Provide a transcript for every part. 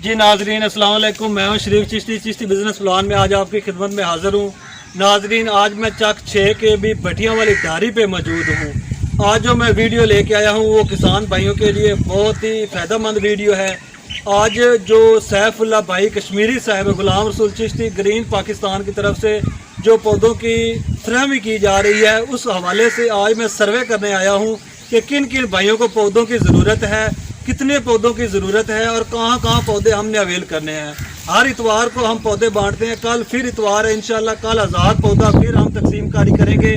जी नाजरीन अस्सलाम वालेकुम, मैं हूं शरीफ चिश्ती बिज़नेस प्लान में आज आपकी खिदमत में हाज़िर हूं। नाजरीन आज मैं चक 6 के भी भटियां वाली डारी पे मौजूद हूं। आज जो मैं वीडियो लेके आया हूं वो किसान भाइयों के लिए बहुत ही फ़ायदेमंद वीडियो है। आज जो सैफुल्लाह भाई कश्मीरी साहब गुलाम रसूल चिश्ती ग्रीन पाकिस्तान की तरफ से जो पौधों की फरहमी की जा रही है, उस हवाले से आज मैं सर्वे करने आया हूँ कि किन किन भाइयों को पौधों की ज़रूरत है, कितने पौधों की ज़रूरत है और कहाँ कहाँ पौधे हमने अवेल करने हैं। हर इतवार को हम पौधे बांटते हैं। कल फिर इतवार है, इंशाल्लाह कल 1000 पौधा फिर हम तकसीम कारी करेंगे।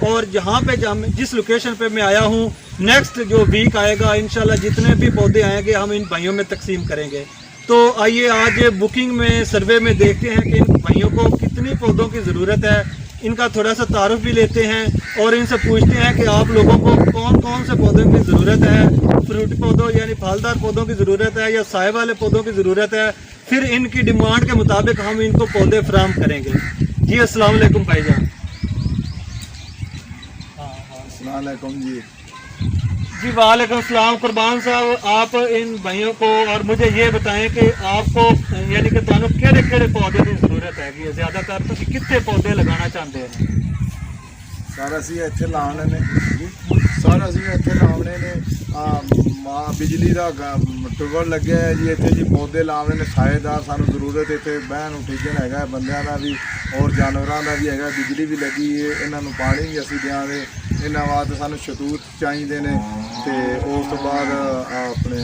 और जहाँ पे जिस लोकेशन पे मैं आया हूँ, नेक्स्ट जो वीक आएगा इंशाल्लाह जितने भी पौधे आएंगे हम इन भाइयों में तकसीम करेंगे। तो आइए आज बुकिंग में सर्वे में देखते हैं कि इन भाइयों को कितनी पौधों की ज़रूरत है। इनका थोड़ा सा तारुफ भी लेते हैं और इनसे पूछते हैं कि आप लोगों को कौन कौन से पौधों की ज़रूरत है। फ्रूटी पौधों यानी फलदार पौधों की ज़रूरत है या साए वाले पौधों की ज़रूरत है। फिर इनकी डिमांड के मुताबिक हम इनको पौधे फराहम करेंगे। जी अस्सलाम वालेकुम भाईजान। अस्सलाम वालेकुम जी वालेकुम सलाम। कुर्बान साहब आप इन भाइयों को और मुझे ये बताएं कि आपको यानी कि तुहानू केड़े केड़े पौधे की जरूरत है, ज्यादातर तुसीं कित्थे पौधे लगाना चाहते हैं? सर असी इत्थे लाने ने सर असी इत्थे लाने ने बिजली का टूबल लगे है जी। इत्थे जी पौधे लाने ने साएदार, सानू जरूरत इत्थे बहन उठीजन है, बंदियां दा भी और जानवरां दा भी है। बिजली भी लगी है, इन्हां नूं पानी भी असीं देंगे। इन्हां वास्ते सानू शतूत चाहिए ने ते उस तो बाद अपने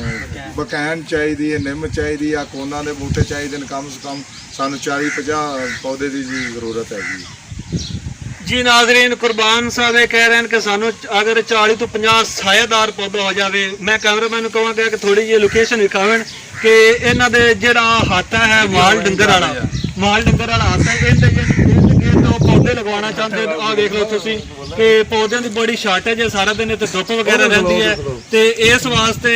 बकैन चाहिए, निम चाहिए, आ कोना दे बूटे चाहिए ने। कम से कम सानू 40-50 पौधे की जी जरूरत है जी नाजरीन कुर्बान साहब ये कह रहे हैं कि सानू अगर 40 तो 50 साएदार पौधा हो जाए। मैं कैमरामैन कहूँगा कि थोड़ी जी लोकेशन दिखावन कि इन्हां दे जिहड़ा हाथा है माल डंगर वाला हाथा है, इन्हें पौधे लगवाना चाहते हैं। आ देख लो तुसीं कि पौधों की बड़ी शार्टेज है, सारा दिन इत्थे धुप्प वगैरह रहती है। तो इस वास्ते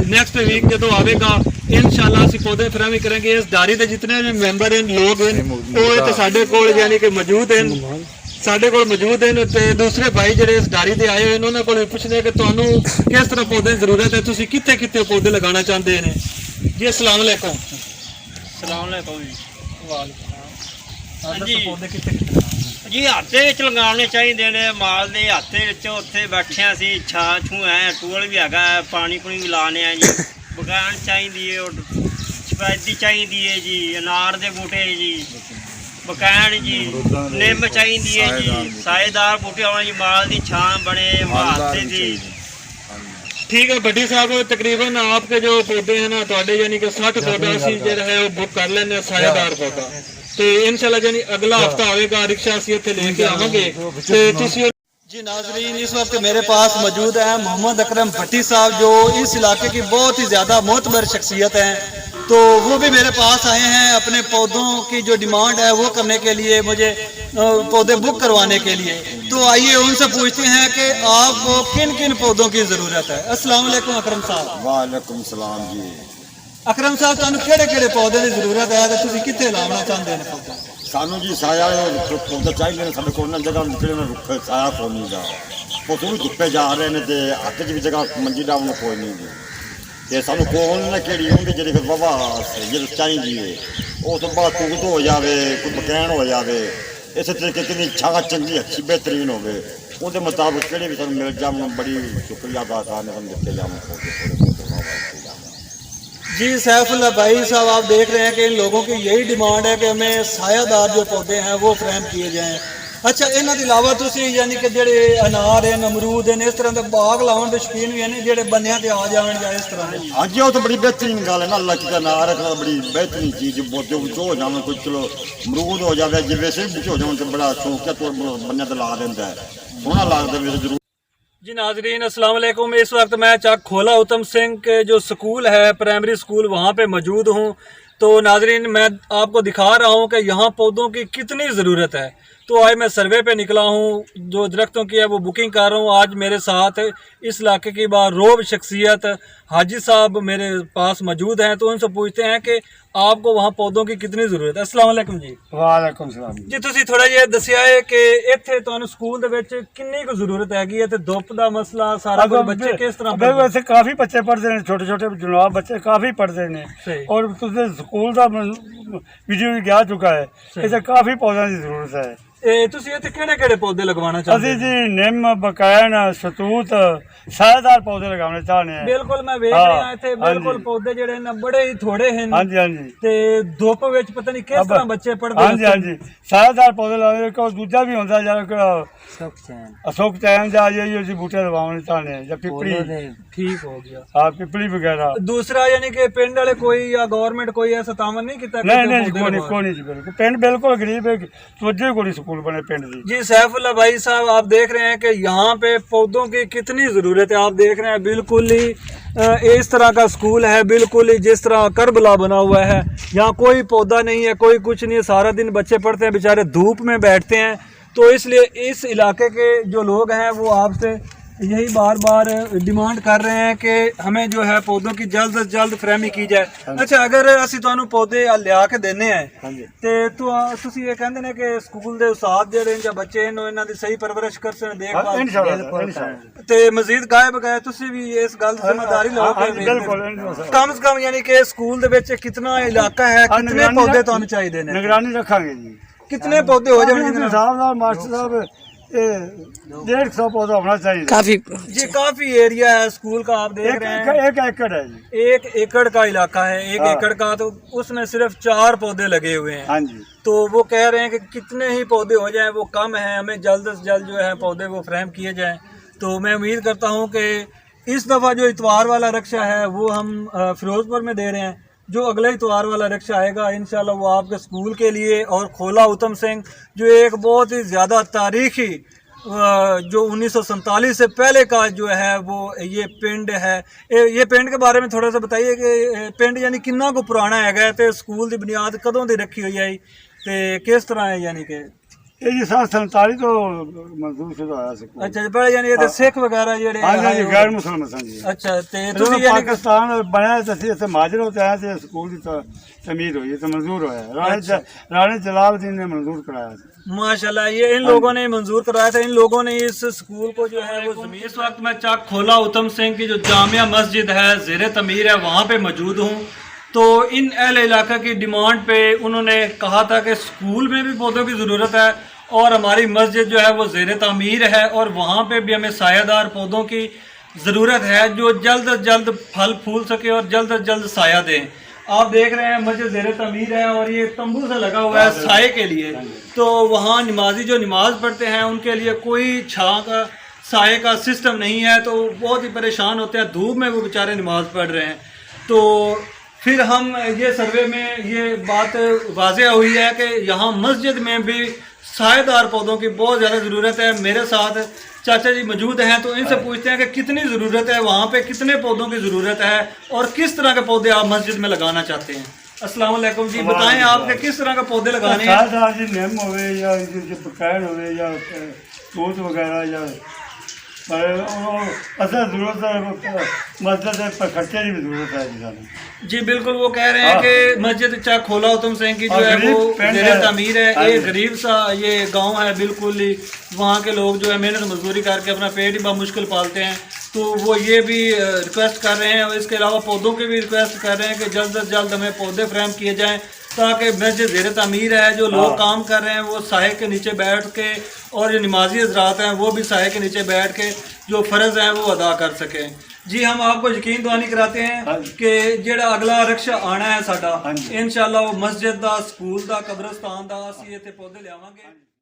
नैक्सट वीक जो आएगा इंशाल्लाह असीं पौधे फराहमी करेंगे। इस डारी के जितने भी मैंबर हैं, लोग हैं, वो इत्थे साडे कोल यानी कि मौजूद हैं, साडे कोल मौजूद हैं। ते दूसरे भाई जिहड़े इस डारी ते आए हुए उन्होंने कोल पुछदे कि तुहानू किस तरह पौधे की जरूरत है, तुसीं कित्थे कित्थे पौधे लगाना चाहते हैं जी। अस्सलाम वालेकुम। ਸਲਾਮ ਅਲੈਕੁਮ ਜੀ। जी पौधे कित्थे ਜੀ ਹੱਥ ਦੇ ਵਿੱਚ ਲਗਾਉਣੇ ਚਾਹੀਦੇ ਨੇ। ਮਾਲ ਦੇ ਹੱਥ ਦੇ ਵਿੱਚ ਉੱਥੇ ਬੈਠਿਆ ਸੀ, ਛਾਂ ਛੂ ਹੈ, ਟੂਲ ਵੀ ਹੈਗਾ, ਪਾਣੀ ਪੂਣੀ ਵੀ ਲਾਣੇ ਆ ਜੀ। ਬਗਾਨ ਚਾਹੀਦੀ ਹੈ, ਸਫੈਦੀ ਚਾਹੀਦੀ ਹੈ ਜੀ, ਅਨਾਰ ਦੇ ਬੂਟੇ ਜੀ, ਬਕੈਣ ਜੀ, ਨਿੰਮ ਚਾਹੀਦੀ ਹੈ ਜੀ, ਸਾਏਦਾਰ ਬੂਟੇ ਹੋਣ ਜੀ, ਮਾਲ ਦੀ ਛਾਂ ਬਣੇ ਹੱਥ ਦੀ। ठीक है भट्टी साहब, तकरीबन आपके जो पौधे हैं ना थोड़े यानी कि 60 पौधा असी जो है वो बुक कर लेने सायादार पौधा। तो इंशाल्लाह यानी अगला हफ्ता आएगा रिक्शा असी इत्थे लेके आवांगे। तो तुसी जी नाजरीन इस वक्त मेरे पास मौजूद है मोहम्मद अकरम भट्टी साहब, जो इस इलाके की बहुत ही ज़्यादा मोतबर शख्सियत हैं। तो वो भी मेरे पास आए हैं अपने पौधों की जो डिमांड है वो करने के लिए, मुझे पौधे बुक करवाने के लिए। तो आइए उनसे पूछते हैं कि आपको किन किन पौधों की ज़रूरत है। अस्सलाम वालेकुम अकरम साहब। वालेकुम सलाम जी। अकरम साहब तुहानू केड़े पौधे की जरूरत है ते तुसीं कित्थे लावना चाहते हैं पौधा? सानू जी साया पौधा चाहिए। साढ़े को जगह निकले रुख साया कोई का पौधे भी धुप्पे जा रहे हैं तो हथ च भी जगह मंजी डाउन कोई नहीं जी। तो सूँ कोल ने कि जी ववा जो चाहिए उस तो बाद तुगत हो जाए, कोई बकैन हो जाए, इस तरीके की छा चंगी अच्छी बेहतरीन हो उनके मुताबिक कि भी सूँ मिल जाए। बड़ी शुक्रिया अदा करने दिते जाए जी। सैफुल्लाह भाई साहब आप देख रहे हैं कि इन लोगों की यही डिमांड है कि हमें सायादार जो पौधे हैं वो फराहम किए जाएँ। अच्छा इन्हों के अलावा तुसीं यानी कि जेडे अनार हैं, अमरूद हैं, इस तरह के बाग लाने के शौकीन भी हैं जेडे बंदियां ते आ जावन या इस तरह के? हाँ जी वो तो बड़ी बेहतरीन गल है ना। अल्लाह की अनार है बड़ी बेहतरीन चीज़, जो हो जाए कोई चलो अमरूद हो जाए, जो वैसे भी हो जाए तो बड़ा शौक है, तो बंदे तो ला देंदा है, सोहना लगता है जरूर। जी नाजरीन अस्सलाम वालेकुम। इस वक्त मैं चक खोला उत्तम सिंह के जो स्कूल है प्राइमरी स्कूल वहाँ पे मौजूद हूँ। तो नाजरीन मैं आपको दिखा रहा हूँ कि यहाँ पौधों की कितनी ज़रूरत है। तो आज मैं सर्वे पे निकला हूँ, जो दरख्तों की है वो बुकिंग कर रहा हूँ। आज मेरे साथ इस इलाके की बारोब शख्सियत हाजी साहब मेरे पास मौजूद हैं, तो उनसे पूछते हैं कि आपको वहाँ पौधों की कितनी ज़रूरत है। अस्सलाम वालेकुम जी। वालेकुम सलाम जी ਤੁਸੀਂ ਥੋੜਾ ਜਿਹਾ ਦੱਸਿਆ ਹੈ ਕਿ ਇੱਥੇ ਤੁਹਾਨੂੰ ਸਕੂਲ ਦੇ ਵਿੱਚ ਕਿੰਨੀ ਕੁ ਜ਼ਰੂਰਤ ਹੈਗੀ ਹੈ ਤੇ ਧੁੱਪ ਦਾ ਮਸਲਾ ਸਾਰਾ ਕੁਝ ਬੱਚੇ ਕਿਸ ਤਰ੍ਹਾਂ ਅਬੇ ਵੈਸੇ ਕਾਫੀ ਬੱਚੇ ਪੜ੍ਹਦੇ ਨੇ, ਛੋਟੇ ਛੋਟੇ ਜਨਾਬ ਬੱਚੇ ਕਾਫੀ ਪੜ੍ਹਦੇ ਨੇ ਸਹੀ। ਔਰ ਤੁਸੀਂ ਸਕੂਲ ਦਾ ਵੀਡੀਓ ਵੀ ਗਿਆ ਚੁੱਕਾ ਹੈ, ਇੱਥੇ ਕਾਫੀ ਪੌਦਿਆਂ ਦੀ ਜ਼ਰੂਰਤ ਹੈ। ਇਹ ਤੁਸੀਂ ਇੱਥੇ ਕਿਹੜੇ ਕਿਹੜੇ ਪੌਦੇ ਲਗਵਾਉਣਾ ਚਾਹੁੰਦੇ ਅਸੀਂ ਜੀ ਨਿੰਮ ਬਕੈਨ ਸ਼ਤੂਤ ਸਾਇਦਾਰ ਪੌਦੇ ਲਗਾਉਣੇ ਚਾਹੁੰਦੇ ਹਾਂ। ਬਿਲਕੁਲ ਮੈਂ ਵੇਖ ਰਿਹਾ ਇੱਥੇ ਬਿਲਕੁਲ ਪੌਦੇ ਜਿਹੜੇ ਨੇ ਬੜੇ ਹੀ ਥੋੜੇ ਹਨ ਹਾਂਜੀ ਹਾਂਜੀ ਤੇ ਧੁੱਪ ਵਿੱਚ ਪਤਾ ਨਹੀਂ ਕਿਸ ਤਰ੍ਹਾਂ ਬੱਚੇ ਪੜ੍ਹਦੇ ਹਾਂਜੀ ਹਾਂਜੀ ਸਾਇਦਾਰ ਪੌਦੇ ਲਾਉਣੇ। ਇੱਕ ਦੂਜਾ ਵੀ ਹੁੰਦਾ ਜਿਹੜਾ ਅਸ਼ੋਕ ਚੈਨ ਜਾਂ ਇਹ ਅਸੀਂ ਬੂਟੇ ਲਗਾਉਣੇ ਚਾਹੁੰਦੇ ਹਾਂ, ਜਾਂ ਪਿਪਲੀ ਠੀਕ ਹੋ ਗਿਆ। ਹਾਂ ਪਿਪਲੀ ਵਗੈਰਾ। ਦੂਸਰਾ ਯਾਨੀ ਕਿ ਪਿੰਡ ਵਾਲੇ ਕੋਈ ਜਾਂ ਗਵਰਨमेंट कोई ऐसा तामन नहीं किया? नहीं नहीं कोई नहीं जी, बिल्कुल पिंड बिल्कुल गरीब है, तवज्जो कोई स्कूल बने पिंड की। जी सैफुल्लाह भाई साहब, आप देख रहे हैं कि यहाँ पे पौधों की कितनी ज़रूरत है। आप देख रहे हैं बिल्कुल ही इस तरह का स्कूल है, बिल्कुल ही जिस तरह करबला बना हुआ है। यहाँ कोई पौधा नहीं है, कोई कुछ नहीं है, सारा दिन बच्चे पढ़ते हैं, बेचारे धूप में बैठते हैं। तो इसलिए इस इलाके के जो लोग हैं वो आपसे यही बार बार डिमांड कर रहे हैं कि हमें जो है पौधों की जल्द से जल्द फरहमी की जाए। अच्छा, अगर ਅਸੀਂ ਤੁਹਾਨੂੰ ਪੌਦੇ ਲਿਆ ਕੇ ਦੇਣੇ ਆ ਤੇ ਤੁਸੀਂ ਇਹ ਕਹਿੰਦੇ ਨੇ ਕਿ ਸਕੂਲ ਦੇ ਉਸਤਾਦ ਜਿਹੜੇ ਜਾਂ ਬੱਚੇ ਨੇ ਇਹਨਾਂ ਦੀ ਸਹੀ ਪਰਵਰਿਸ਼ ਕਰ ਸਕਣ, ਦੇਖਭਾਲ इंशाल्लाह ਤੇ ਮਜ਼ੀਦ ਗਾਇਬ ਬਗਾਏ ਤੁਸੀਂ ਵੀ ਇਸ ਗੱਲ ਦੀ ਜ਼ਿੰਮੇਵਾਰੀ ਲਓ ਕਿ बिल्कुल ਕਮ ਸੇ ਕਮ ਯਾਨੀ ਕਿ ਸਕੂਲ ਦੇ ਵਿੱਚ ਕਿੰਨਾ ਇਲਾਕਾ ਹੈ, ਕਿੰਨੇ ਪੌਦੇ ਤੁਹਾਨੂੰ ਚਾਹੀਦੇ ਨੇ, निगरानी रखेंगे जी। कितने पौधे हो जाएंगे? साहब मास्टर साहब 150 पौधा होना चाहिए। काफी जी काफी एरिया है स्कूल का, आप देख रहे हैं 1 एकड़ है जी। 1 एकड़ का इलाका है, 1 एकड़ का, तो उसमें सिर्फ 4 पौधे लगे हुए हैं। हाँ जी। तो वो कह रहे हैं कि कितने ही पौधे हो जाएं वो कम है, हमें जल्द से जल्द जो है पौधे वो फ्रेम किए जाएं। तो मैं उम्मीद करता हूँ कि इस दफ़ा जो इतवार वाला रक्षा है वो हम फिरोजपुर में दे रहे हैं। जो अगला इतवार वाला रक्षा आएगा इंशाल्लाह वो आपके स्कूल के लिए, और खोला उत्तम सिंह जो एक बहुत ही ज़्यादा तारीखी जो 1947 से पहले का जो है वो ये पिंड है। ये पिंड के बारे में थोड़ा सा बताइए कि पिंड यानी किन्ना को पुराना है ते स्कूल की बुनियाद कदों की रखी हुई है ते किस तरह है, यानी कि ये जी 47 तो मंजूर शुदा होया स्कूल। अच्छा पहले यानी ये सिख वगैरह जेड़े हाँ जी गैर मुसलमान सन जी। अच्छा ते ਤੁਸੀਂ ਤੁਸੀਂ यानी पाकिस्तान ਬਣਿਆ ਤੇ ਅਸੀਂ ਇੱਥੇ ਮਾਜਰ ਹੋਤੇ ਆਏ ਤੇ ਸਕੂਲ ਦੀ ਤਮੀਰ ਹੋਈ ਤੇ मंजूर ਹੋਇਆ। रानी जलालुद्दीन ने मंजूर कराया था। माशाल्लाह, ये इन लोगों ने मंजूर कराया था। इन लोगों ने इस स्कूल को जो है वो ज़मीन। इस वक्त मैं चक खोला उत्तम सिंह की जो जामिया मस्जिद है ज़ेरे तमीर है वहाँ पे मौजूद हूँ। तो इन अहल इलाका की डिमांड पे उन्होंने कहा था कि स्कूल में भी पौधों की ज़रूरत है और हमारी मस्जिद जो है वो ज़ेरे तमीर है और वहाँ पे भी हमें सायादार पौधों की ज़रूरत है जो जल्द से जल्द फल फूल सके और जल्द से जल्द साया दें। आप देख रहे हैं मस्जिद ज़ेरे तमीर है और ये तंबू सा लगा हुआ है साए के लिए। तो वहाँ नमाजी जो नमाज पढ़ते हैं उनके लिए कोई छाँ का साए का सिस्टम नहीं है, तो बहुत ही परेशान होते हैं, धूप में वो बेचारे नमाज पढ़ रहे हैं। तो फिर हम ये सर्वे में ये बात वाज़ेह हुई है कि यहाँ मस्जिद में भी साएदार पौधों की बहुत ज़्यादा ज़रूरत है। मेरे साथ चाचा जी मौजूद हैं, तो इनसे पूछते हैं कि कितनी ज़रूरत है, वहाँ पे कितने पौधों की ज़रूरत है और किस तरह के पौधे आप मस्जिद में लगाना चाहते हैं। अस्सलाम वालेकुम जी, बताएं आपके किस तरह के पौधे लगाने हैं। साथ जी निम होवे या बकैन होवे या तूत वगैरह या असल ज़रूरत है मस्जिद पर खर्चे की भी ज़रूरत है जी। जी बिल्कुल, वो कह रहे हैं कि मस्जिद चक खोला उत्तम सिंह की जो है वो ज़ेरे तमीर है। एक गरीब सा ये गांव है, बिल्कुल ही वहाँ के लोग जो है मेहनत मजदूरी करके अपना पेट ही बहुत मुश्किल पालते हैं। तो वो ये भी रिक्वेस्ट कर रहे हैं और इसके अलावा पौधों की भी रिक्वेस्ट कर रहे हैं कि जल्द से जल्द हमें पौधे फ्रेम किए जाएँ ताकि मस्जिद ज़ेरे तमीर है, जो लोग काम कर रहे हैं वो साए के नीचे बैठ के, और जो नमाजी हज़रात हैं वो भी साए के नीचे बैठ के जो फ़र्ज़ हैं वो अदा कर सकें। जी हम आपको यकीन दवानी कराते हैं कि जेड़ा अगला रक्षा आना है साडा इंशाअल्लाह वो मस्जिद दा, स्कूल दा, कब्रिस्तान दा, असीं इत्थे पौधे लियावांगे।